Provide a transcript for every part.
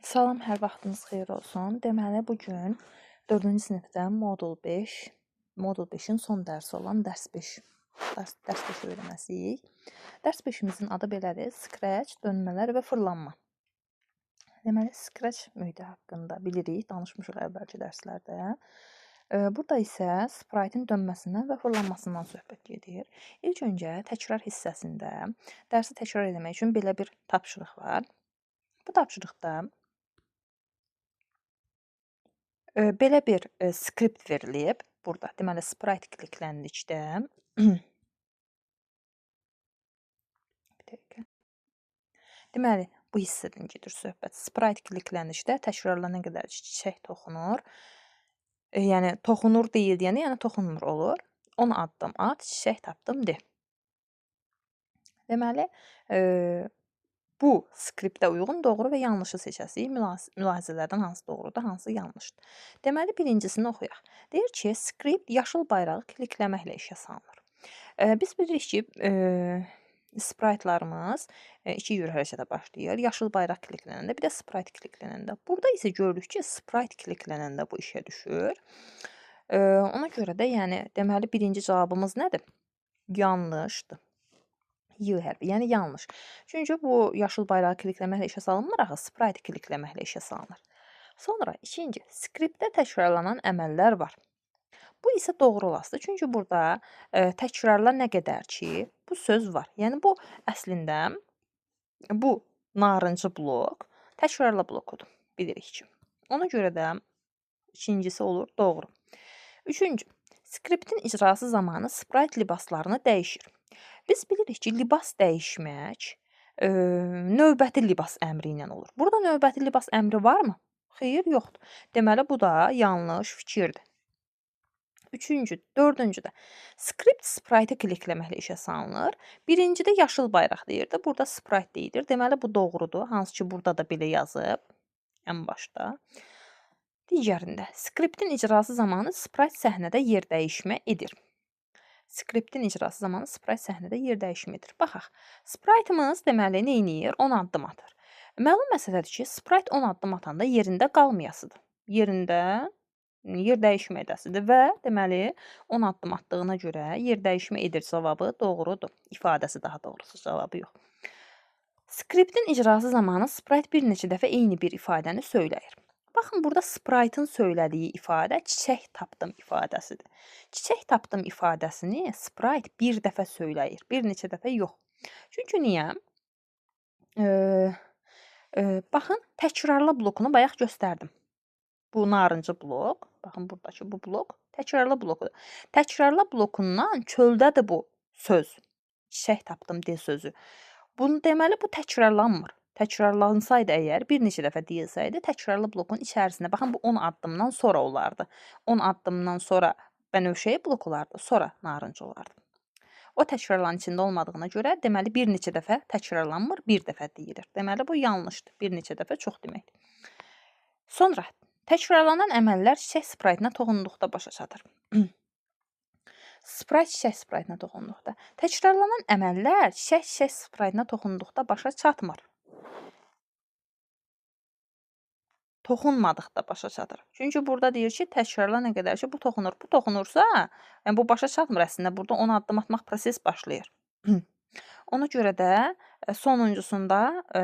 Salam, hər vaxtınız xeyir olsun. Deməli, bugün 4-cü sinifdən Modul 5-in son dərsi olan dərs 5 öyrənəcəyik. Dərs 5-imizin adı belədir: Scratch, dönmələr və fırlanma. Deməli, Scratch mühiti haqqında bilirik, danışmışıq əvvəlki dərslərdə. Burada isə sprite'in dönməsindən və fırlanmasından söhbət gedir. İlk öncə təkrar hissəsində dərsi təkrar etmək üçün belə bir tapşırıq var. Bu tapşırıqda belə bir skript verilib burada. Deməli, sprite klikləndikdə bir dəqiqə. Deməli, bu hissədən gedir söhbət. Sprite klikləndikdə təkrarlanan qədər çiçək toxunur. Yəni toxunur deyil deyəndə, yəni toxunmur olur. 10 addım at, çiçək tapdım de. Deməli, bu skriptə uyğun doğru və yanlışı seçəsinik. Mülahizələrdən hansı doğrudur, hansı yanlışdır. Deməli, birincisini oxuyaq. Deyir ki, skript yaşıl bayrağı klikləməklə işə salınır. Biz bilirik ki, sprite'larımız iki cür hərəkətə başlayır. Yaşıl bayraq kliklənəndə, bir də sprite kliklənəndə. Burada isə görürük ki, sprite kliklənəndə bu işə düşür. Ona görə də, yəni, deməli, birinci cavabımız nədir? Yanlışdır. Y hərfi, yəni yanlış. Çünki bu yaşıl bayrağı klikləməklə işə salınmır, axı sprite klikləməklə işə salınır. Sonra ikinci, skriptdə təkrarlanan əməllər var. Bu isə doğru olasıdır. Çünki burada təkrarla nə qədər ki, bu söz var. Yəni bu əslində bu narıncı blok təkrarla blokudur, bilirik ki. Ona görə də ikincisi olur doğru. Üçüncü, skriptin icrası zamanı sprite libaslarını dəyişir. Biz bilirik ki, libas dəyişmək növbəti libas əmri ilə olur. Burada növbəti libas əmri varmı? Xeyr, yoxdur. Deməli, bu da yanlış fikirdir. Üçüncü, dördüncüdə skript sprite-i klikləməklə işə salınır. Birincidə yaşıl bayraq deyirdi, burada sprite deyilir. Deməli, bu doğrudur. Hansı ki, burada da belə yazıb ən başda. Digərində, skriptin icrası zamanı sprite səhnədə yer dəyişmə edir. Skriptin icrası zamanı sprite səhnədə yer dəyişmə edir. Baxaq, sprite'ımız deməli nə edir? 10 addım atır. Məlum məsələdir ki, sprite 10 addım atanda yerində qalmayasıdır. Yerində yer dəyişmə edəsidir və deməli 10 addım atdığına görə yer dəyişmə edir cavabı doğrudur. İfadəsi daha doğrusu, cavabı yox. Skriptin icrası zamanı sprite bir neçə dəfə eyni bir ifadəni söyləyir. Baxın, burada sprite'ın söylədiyi ifadə çiçək tapdım ifadəsidir. Çiçək tapdım ifadəsini sprite bir dəfə söyləyir, bir neçə dəfə yox. Çünki niyə? Baxın, təkrarla blokunu bayaq göstərdim. Bu narıncı blok, baxın buradakı bu blok təkrarla blokudur. Təkrarla blokundan çöldədir bu söz. Çiçək tapdım de sözü. Bunu deməli bu təkrarlanmır. Təkrarlansaydı əgər, bir neçə dəfə deyilsəydi, təkrarlı blokun içərisində, baxın bu 10 addımdan sonra olardı. 10 addımdan sonra bənövşəyi blok olardı, sonra narıncı olardı. O təkrarların içində olmadığına görə, deməli bir neçə dəfə təkrarlanmır, bir dəfə deyilir. Deməli bu yanlışdır. Bir neçə dəfə çox deməkdir. Sonra təkrarlanan əməllər çiçək sprite'ına toxunduqda başa çatır. Sprite çiçək sprite'ına toxunduqda. Təkrarlanan əməllər çiçək sprite'ına toxunduqda başa çatmır. Toxunmadıqda başa çatır. Çünki burada deyir ki, təkrarla nə qədər ki, bu toxunur. Bu toxunursa, yəni bu başa çatmır əslində. Burada 10 addım atmaq proses başlayır. Ona görə də sonuncusunda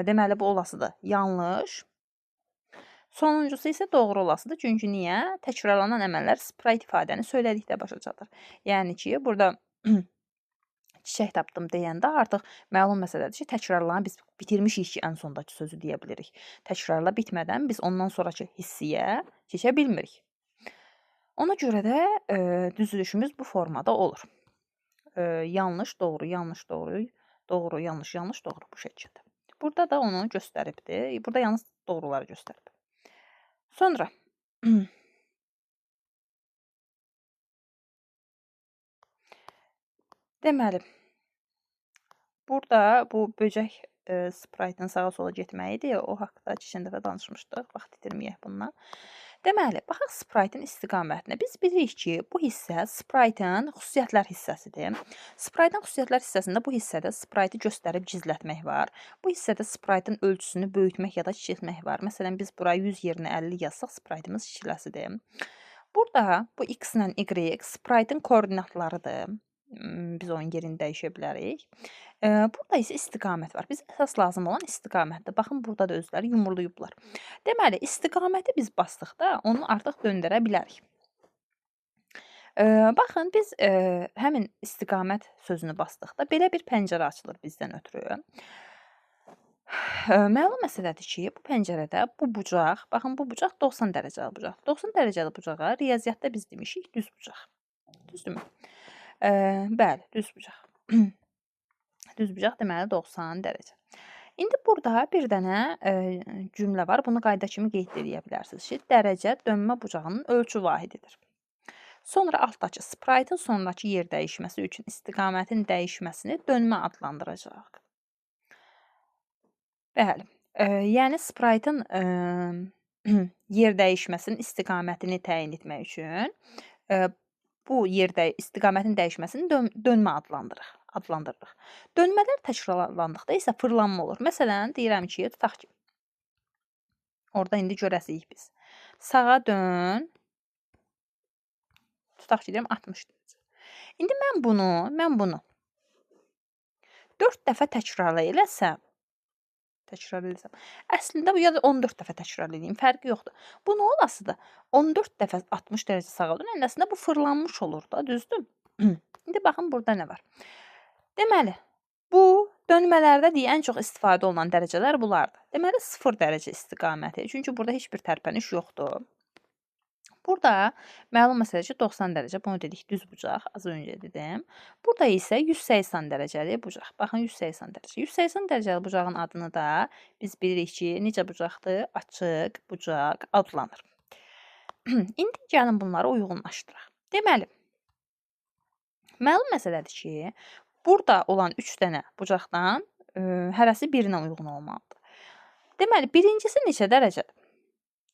deməli bu olasıdır yanlış. Sonuncusu isə doğru olasıdır. Çünki niyə? Təkrarlanan əməllər sprite ifadəni söylədikdə başa çatır. Yəni ki, burada çiçək tapdım deyəndə artıq məlum məsələdir ki, təkrarlanı biz bitirmişik ki, ən sondakı sözü deyə bilirik. Təkrarla bitmədən biz ondan sonraki hissiyə keçə bilmirik. Ona görə də düzülüşümüz bu formada olur. Yanlış, doğru, yanlış, doğru, doğru, yanlış, yanlış, doğru bu şəkildə. Burada da onu göstəribdir. Burada yalnız doğruları göstərib. Sonra deməli, burada bu böcək sprite'ın sağa sola getməyidir. O haqda keçən dəfə danışmışdıq. Vaxt itirməyək bundan. Deməli, baxaq spriteın istiqamətinə. Biz bilirik ki, bu hissə spriteın xüsusiyyətlər hissəsidir. Spriteın xüsusiyyətlər hissəsində bu hissədə spriteı göstərib gizlətmək var. Bu hissədə spriteın ölçüsünü böyütmək ya da kiçiltmək var. Məsələn, biz bura 100 yerinə 50 yazsaq, spriteımız kiçiləsidir. Burada bu x ilə y spriteın koordinatlarıdır. Biz onun yerini dəyişə bilərik. Burada isə istiqamət var. Bizə əsas lazım olan istiqamətdir. Baxın, burada da özləri yumurlayıblar. Deməli, istiqaməti biz basdıqda onu artıq döndərə bilərik. Baxın, biz həmin istiqamət sözünü basdıqda belə bir pəncərə açılır bizdən ötrü. Məlum məsələdir ki, bu pəncərədə bu bucaq, baxın, bu bucaq 90 dərəcəli bucaq. 90 dərəcəli bucağa riyaziyyatda biz demişik düz bucaq. Düzdürmü? Bəli, düz bucaq. Düz bucaq deməli 90 dərəcə. İndi burada bir dənə cümlə var. Bunu qayda kimi qeyd edə bilərsiniz ki, dərəcə dönmə bucağının ölçü vahididir. Sonra altdakı spriteın sonrakı yer dəyişməsi üçün istiqamətin dəyişməsini dönmə adlandıracaq. Bəli, yəni spriteın yer dəyişməsinin istiqamətini təyin etmək üçün bu yerdə istiqamətin dəyişməsini dönmə adlandırırıq. Dönmələr təkrarlandıqda isə fırlanma olur. Məsələn, deyirəm ki, tutaq ki, orada indi görəsiyik biz. Sağa dön, tutaq ki, deyirəm 60 dərəcə. İndi mən bunu 4 dəfə təkrar eləsəm, əslində bu ya da 14 dəfə təkrar edeyim, fərqi yoxdur. Bu nə olasıdır? 14 dəfə 60 dərəcə sağa dönəndə əslində bu fırlanmış olur da, düzdür? İndi baxın, burada nə var? Deməli, bu dönmələrdə ən çox istifadə olunan dərəcələr bunlardır. Deməli, 0 dərəcə istiqaməti. Çünki burada heç bir tərpəniş yoxdur. Burada məlum məsələdir ki, 90 dərəcə, bunu dedik, düz bucaq, az öncə dedim. Burada isə 180 dərəcəli bucaq. Baxın, 180 dərəcə. 180 dərəcəli bucağın adını da biz bilirik ki, necə bucaqdır? Açıq bucaq adlanır. İndi gəlin bunları uyğunlaşdıraq. Deməli, məlum məsələdir ki, burada olan 3 dənə bucaqdan hərəsi birinə uyğun olmalıdır. Deməli, birincisi neçə dərəcədir?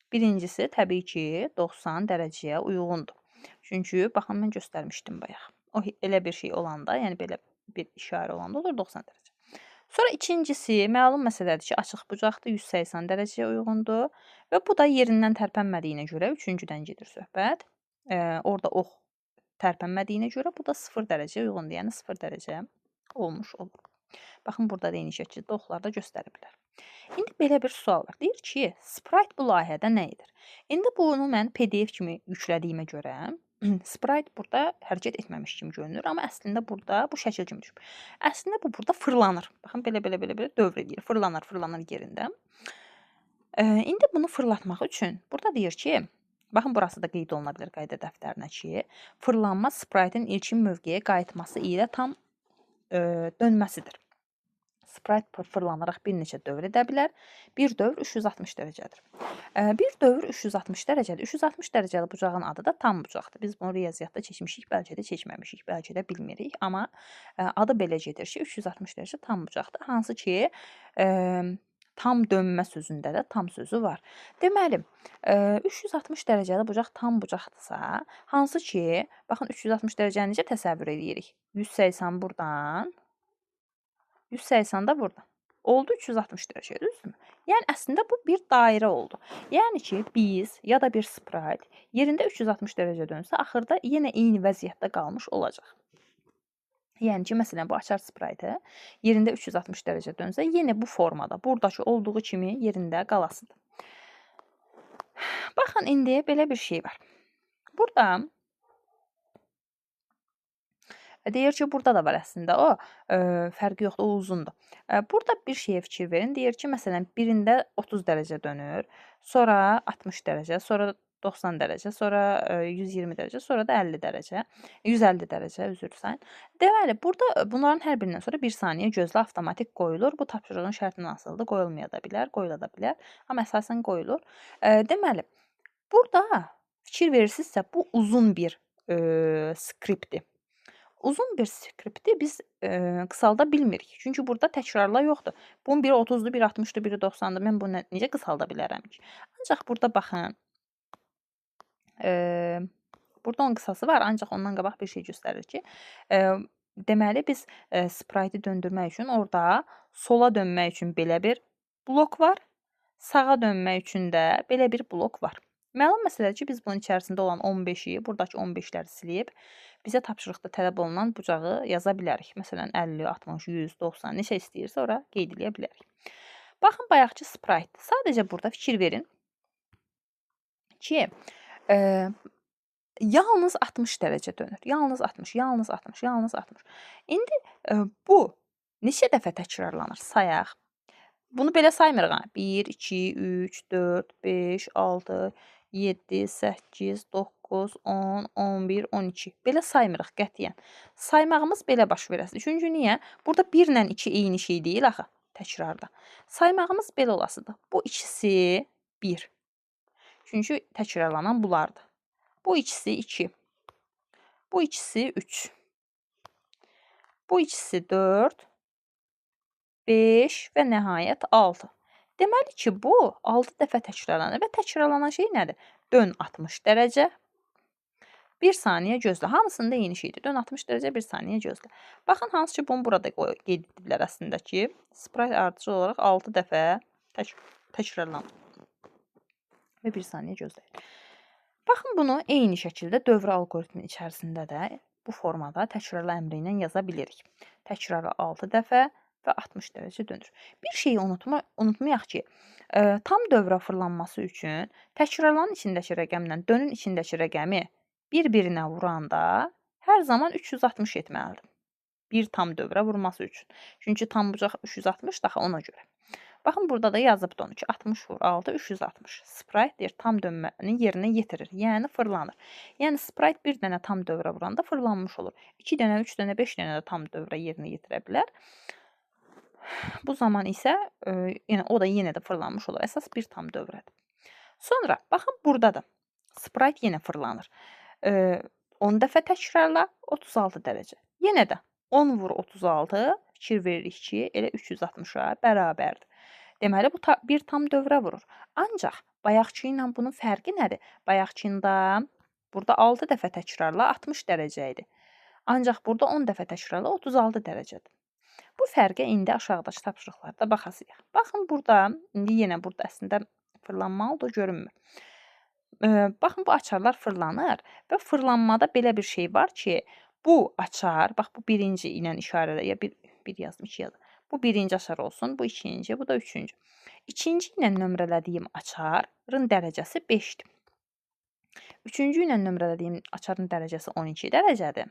Birincisi, təbii ki, 90 dərəcəyə uyğundur. Çünki, baxın, mən göstərmişdim bayaq. O, elə bir şey olanda, yəni belə bir işarə olanda olur 90 dərəcə. Sonra ikincisi, məlum məsələdir ki, açıq bucaqdır, 180 dərəcəyə uyğundur. Və bu da yerindən tərpənmədiyinə görə, üçüncüdən gedir söhbət. Orada ox tərpənmədiyinə görə, bu da 0 dərəcəyə uyğundur. Yəni, 0 dərəcə olmuş olur. Baxın, burada da eyni şəkildə oxlar da göstəriblər. İndi belə bir sual var. Deyir ki, sprite bu layihədə nə edir? İndi bunu mən PDF kimi yüklədiyimə görə, sprite burada hərəkət etməmiş kimi görünür, amma əslində burada bu şəkil kimi düşür. Əslində bu burada fırlanır. Baxın, belə dövr edir. Fırlanır yerində. İndi bunu fırlatmaq üçün burada deyir ki, baxın, burası da qeyd oluna bilər qayda dəftərinə ki, fırlanma spritein ilkin mövqeyə qayıtması ilə tam dönməsidir. Sprite fırlanaraq bir neçə dövr edə bilər. Bir dövr 360 dərəcədir. Bir dövr 360 dərəcədir. 360 dərəcəli bucağın adı da tam bucaqdır. Biz bunu riyaziyyatda keçmişik, bəlkə də keçməmişik, bəlkə də bilmirik. Amma adı belə gedir ki, 360 dərəcə tam bucaqdır. Hansı ki, tam dönmə sözündə də tam sözü var. Deməli, 360 dərəcəli bucaq tam bucaqdırsa, hansı ki, baxın, 360 dərəcəni necə təsəvvür edirik? 180 buradan, 180 da buradan. Oldu 360 dərəcə, düzdürmü? Yəni, əslində bu bir dairə oldu. Yəni ki, biz ya da bir sprite yerində 360 dərəcə dönsə, axırda yenə eyni vəziyyətdə qalmış olacaq. Yəni ki, məsələn, bu açar sprite yerində 360 dərəcə dönsə, yenə bu formada, buradakı olduğu kimi yerində qalasıdır. Baxın, indi belə bir şey var. Burada deyir ki, burada da var əslində o, fərqi yoxdur, o uzundur. Burada bir şeyə fikir verin. Deyir ki, məsələn, birində 30 dərəcə dönür, sonra 60 dərəcə, sonra 90 dərəcə, sonra 120 dərəcə, sonra da 50 dərəcə, 150 dərəcə, üzr istəyin. Deməli, burada bunların hər birindən sonra 1 saniyə gözlə avtomatik qoyulur. Bu tapşırığın şərtindən asılıdır, qoyulmaya da bilər, qoyula da bilər, amma əsasən qoyulur. Deməli, burada fikir verirsinizsə, bu uzun bir skriptdir. Uzun bir skripti biz qısalda bilmirik. Çünki burada təkrarlar yoxdur. Bunun biri 30-dur, biri 60-dır, biri 90-dır. Mən bunu necə qısalda bilərəm ki? Ancaq burada baxın. Burada onun qısası var, ancaq ondan qabaq bir şey göstərir ki, deməli biz sprite'i döndürmək üçün orada sola dönmək üçün belə bir blok var, sağa dönmək üçün də belə bir blok var. Məlum məsələdir ki, biz bunun içərisində olan 15-i, buradakı 15-ləri silib, bizə tapşırıqda tələb olunan bucağı yaza bilərik. Məsələn, 50, 60, 100, 90, neçə istəyirsə ora qeyd edə bilərik. Baxın, bayaqçı sprite. Sadəcə burada fikir verin ki, yalnız 60 dərəcə dönür. Yalnız 60, yalnız 60, yalnız 60. İndi bu neçə dəfə təkrarlanır? Sayaq. Bunu belə saymırıq ha. 1, 2, 3, 4, 5, 6, 7, 8, 9, 10, 11, 12. Belə saymırıq qətiyyən. Saymağımız belə baş verəsidir. Çünki niyə? Burada 1 ilə 2 eyni şey deyil axı təkrarda. Saymağımız belə olasıdır. Bu ikisi 1. Çünki təkrarlanan bunlardır. Bu ikisi 2. Bu ikisi 3. Bu ikisi 4. 5 və nəhayət 6. Deməli ki, bu 6 dəfə təkrarlanır və təkrarlanan şey nədir? Dön 60 dərəcə, 1 saniyə gözlə. Hamısında eyni şeydir. Dön 60 dərəcə, 1 saniyə gözlə. Baxın, hansı ki, bunu burada qeyd ediblər əslində ki, sprite ardıcıl olaraq 6 dəfə təkrarlanır və 1 saniyə gözləyir. Baxın, bunu eyni şəkildə dövr alqoritmi içərisində də bu formada təkrarla əmri ilə yaza bilirik. Təkrarla 6 dəfə və 60 dərəcə dönür. Bir şeyi unutmayaq ki, tam dövrə fırlanması üçün təkrarlanın içindəki rəqəmlə dönün içindəki rəqəmi bir-birinə vuranda hər zaman 360 etməlidir. Bir tam dövrə vurması üçün. Çünki tam bucaq 360 daha ona görə. Baxın, burada da yazıbdır onu ki, 60 vur 6, 360. Sprite deyir, tam dönməni yerinə yetirir. Yəni fırlanır. Yəni sprite bir dənə tam dövrə vuranda fırlanmış olur. 2 dənə, 3 dənə, 5 dənə də tam dövrə yerinə yetirə bilər. Bu zaman isə yəni o da yenə də fırlanmış olur. Əsas bir tam dövrədir. Sonra baxın, burada da sprite yenə fırlanır. 10 dəfə təkrarla 36 dərəcə. Yenə də 10 vur 36, fikir veririk ki, elə 360-a bərabərdir. Deməli bu bir tam dövrə vurur. Ancaq bayaqçı ilə bunun fərqi nədir? Bayaqçında burada 6 dəfə təkrarla 60 dərəcə idi. Ancaq burada 10 dəfə təkrarla 36 dərəcədir. Bu fərqə indi aşağıdakı tapşırıqlarda baxasıyıq. Baxın, burada indi yenə burada əslində fırlanmalıdır, görünmür. Baxın, bu açarlar fırlanır və fırlanmada belə bir şey var ki, bu açar, bax bu birinci ilə işarələ, ya bir yazdım, 2 yazdım. Bu birinci açar olsun, bu ikinci, bu da üçüncü. İkinci ilə nömrələdiyim açarın dərəcəsi 5-dir. Üçüncü ilə nömrələdiyim açarın dərəcəsi 12 dərəcədir.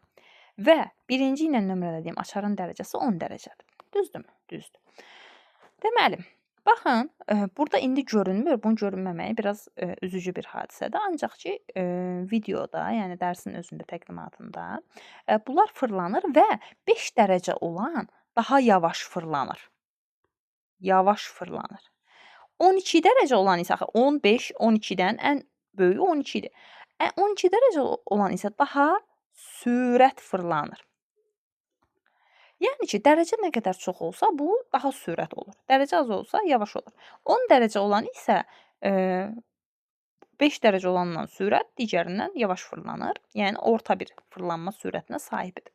Və birinci ilə nömrələdiyim açarın dərəcəsi 10 dərəcədir. Düzdürmü? Düzdür. Deməli, baxın, burada indi görünmür. Bunun görünməməyi biraz üzücü bir hadisədir. Ancaq ki, videoda, yəni dərsin özündə, təqdimatında bunlar fırlanır və 5 dərəcə olan daha yavaş fırlanır. Yavaş fırlanır. 12 dərəcə olan isə 15, 12-dən ən böyüyü 12-dir. 12 dərəcə olan isə daha sürət fırlanır. Yəni ki, dərəcə nə qədər çox olsa, bu daha sürət olur. Dərəcə az olsa, yavaş olur. 10 dərəcə olan isə 5 dərəcə olandan sürət digərindən yavaş fırlanır. Yəni, orta bir fırlanma sürətinə sahibdir.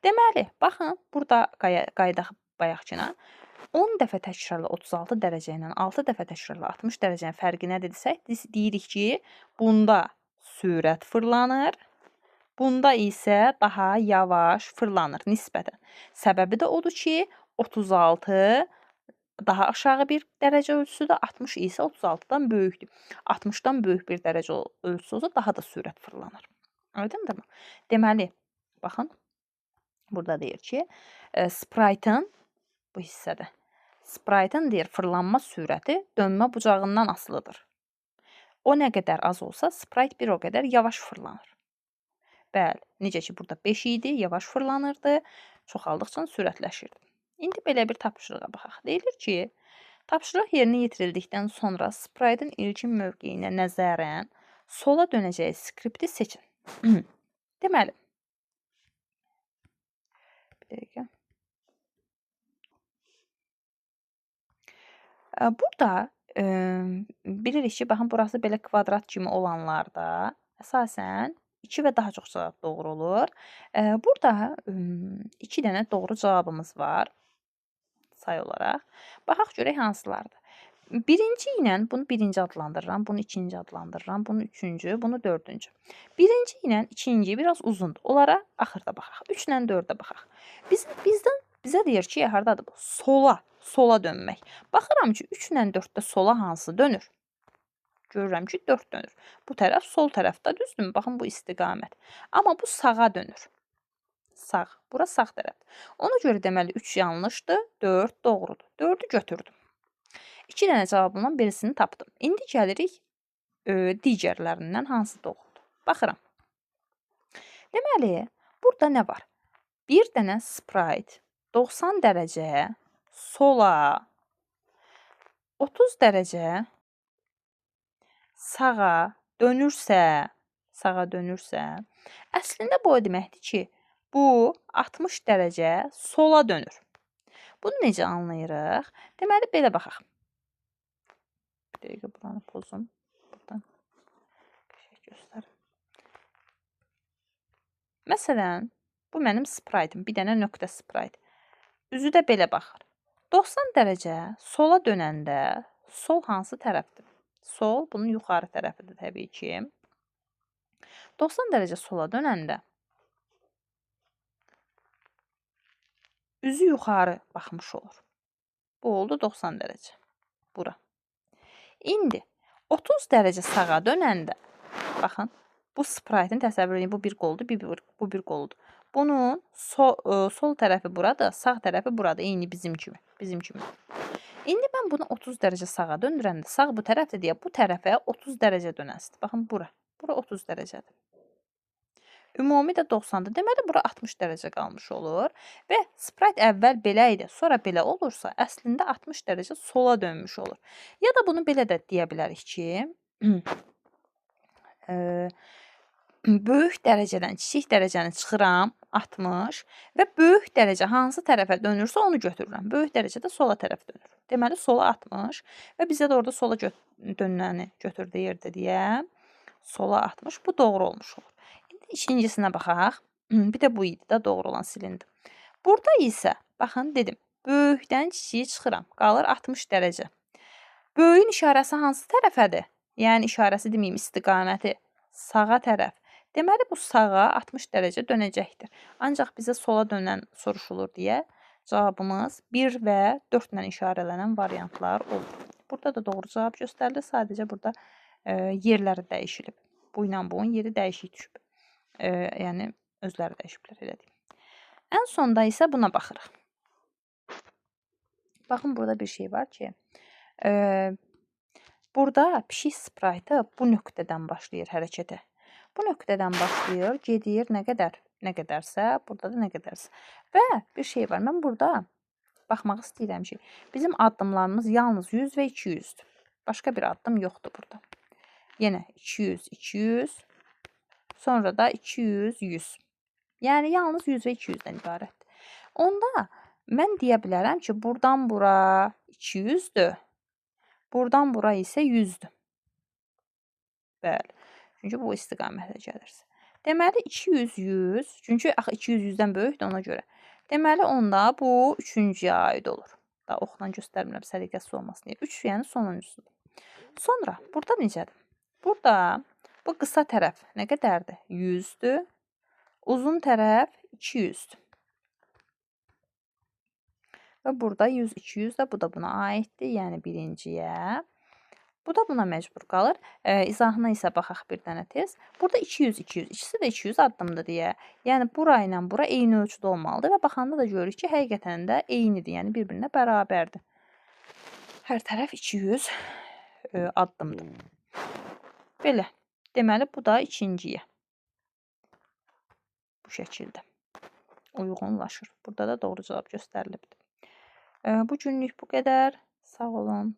Deməli, baxın, burada qayıdaq bayaqkına. 10 dəfə təkrarla 36 dərəcə ilə 6 dəfə təkrarla 60 dərəcənin fərqi nə dedsək, deyirik ki, bunda sürət fırlanır. Bunda isə daha yavaş fırlanır nisbətən. Səbəbi də odur ki, 36 daha aşağı bir dərəcə ölçüsüdür, 60 isə 36-dan böyükdür. 60-dan böyük bir dərəcə ölçüsü olsa daha da sürət fırlanır. Aydındırmı? Deməli, baxın, burada deyir ki, sprite'ın bu hissədə, sprite'ın deyir fırlanma sürəti dönmə bucağından asılıdır. O nə qədər az olsa, sprite bir o qədər yavaş fırlanır. Bəli, necə ki, burada 5 idi, yavaş fırlanırdı, çoxaldıqca sürətləşirdi. İndi belə bir tapşırığa baxaq. Deyilir ki, tapşırıq yerinə yetirildikdən sonra sprite'ın ilkin mövqeyinə nəzərən sola dönəcəyi skripti seçin. Deməli, bir dəqiqə. Burada bilirik ki, baxın, burası belə kvadrat kimi olanlarda Əsasən 2 və daha çox cavab doğru olur. Burada 2 dənə doğru cavabımız var say olaraq. Baxaq görək hansılardır. Birinci ilə bunu birinci adlandırıram, bunu ikinci adlandırıram, bunu üçüncü, bunu dördüncü. Birinci ilə ikinci biraz uzundur. Onlara axırda baxaq. 3 ilə 4-ə baxaq. Bizə deyir ki, hardadır bu? Sola dönmək. Baxıram ki, 3 ilə 4-də sola hansı dönür? Görürəm ki, 4 dönür. Bu tərəf sol tərəfdə, düzdürmü? Baxın, bu istiqamət. Amma bu sağa dönür. Sağ. Bura sağ tərəf. Ona görə deməli 3 yanlışdır, 4 doğrudur. 4-ü götürdüm. 2 dənə cavabından birisini tapdım. İndi gəlirik digərlərindən hansı doğrudur. Baxıram. Deməli, burada nə var? Bir dənə sprite 90 dərəcə sola, 30 dərəcə sağa dönürsə, əslində bu o deməkdir ki, bu 60 dərəcə sola dönür. Bunu necə anlayırıq? Deməli, belə baxaq. Bir dəqiqə buranı pozum. Buradan bir şey göstərim. Məsələn, bu mənim sprite'im. Bir dənə nöqtə sprite. Üzü də belə baxır. 90 dərəcə sola dönəndə sol hansı tərəfdir? Sol bunun yuxarı tərəfidir təbii ki. 90 dərəcə sola dönəndə üzü yuxarı baxmış olur. Bu oldu 90 dərəcə. Bura. İndi 30 dərəcə sağa dönəndə, baxın, bu sprite'in təsəvvür edin, bu bir qoldur, bu bir qoldur. Bunun sol tərəfi burada, sağ tərəfi burada, eyni bizim kimi. İndi mən bunu 30 dərəcə sağa döndürəndə, sağ bu tərəfdir deyə bu tərəfə 30 dərəcə dönəsidir. Baxın, bura 30 dərəcədir. Ümumi də 90-dır. Deməli, bura 60 dərəcə qalmış olur. Və sprite əvvəl belə idi, sonra belə olursa, əslində 60 dərəcə sola dönmüş olur. Ya da bunu belə də deyə bilərik ki, böyük dərəcədən kiçik dərəcəni çıxıram, 60 və böyük dərəcə hansı tərəfə dönürsə onu götürürəm. Böyük dərəcədə sola tərəf dönür. Deməli, sola 60 və bizə də orada sola dönəni götür deyirdi deyə sola 60. Bu doğru olmuş olur. İndi ikincisinə baxaq. Bir də bu idi də doğru olan silindi. Burada isə, baxın, dedim, böyükdən kiçiyi çıxıram. Qalır 60 dərəcə. Böyüyün işarəsi hansı tərəfədir? Yəni, işarəsi deməyim, istiqaməti sağa tərəf. Deməli, bu sağa 60 dərəcə dönəcəkdir. Ancaq bizə sola dönən soruşulur deyə cavabımız 1 və 4 ilə işarələnən variantlar olur. Burada da doğru cavab göstərilir. Sadəcə burada yerləri dəyişilib. Bu ilə bunun yeri dəyişik düşüb. Yəni, özləri dəyişiblər, elə deyim. Ən sonda isə buna baxırıq. Baxın, burada bir şey var ki, burada pişik sprite'ı bu nöqtədən başlayır hərəkətə. Bu nöqtədən başlayır, gedir, nə qədərsə, burada da nə qədərsə. Və bir şey var, mən burada baxmaq istəyirəm ki, bizim addımlarımız yalnız 100 və 200'dür. Başqa bir addım yoxdur burada. Yenə 200, 200, sonra da 200, 100. Yəni, yalnız 100 və 200-dən ibarətdir. Onda mən deyə bilərəm ki, buradan bura 200'dür, buradan bura isə 100'dür. Bəli, çünki bu istiqamətə gəlirsə. Deməli, 200, 100, çünki 200 100-dən böyükdür ona görə. Deməli, onda bu üçüncüyə aid olur. Da oxla göstərmirəm, səliqəsiz olmasın deyə. 3, yəni sonuncusudur. Sonra, burada necədir? Burada bu qısa tərəf nə qədərdir? 100'dür. Uzun tərəf 200'dür. Və burada 100, 200 də bu da buna aiddir, yəni birinciyə. Bu da buna məcbur qalır. İzahına isə baxaq bir dənə tez. Burada 200, 200, ikisi də 200 addımdır deyə. Yəni, bura ilə bura eyni ölçüdə olmalıdır və baxanda da görürük ki, həqiqətən də eynidir, yəni bir-birinə bərabərdir. Hər tərəf 200 addımdır. Belə. Deməli, bu da ikinciyə. Bu şəkildə uyğunlaşır. Burada da doğru cavab göstərilibdir. Bu günlük bu qədər. Sağ olun.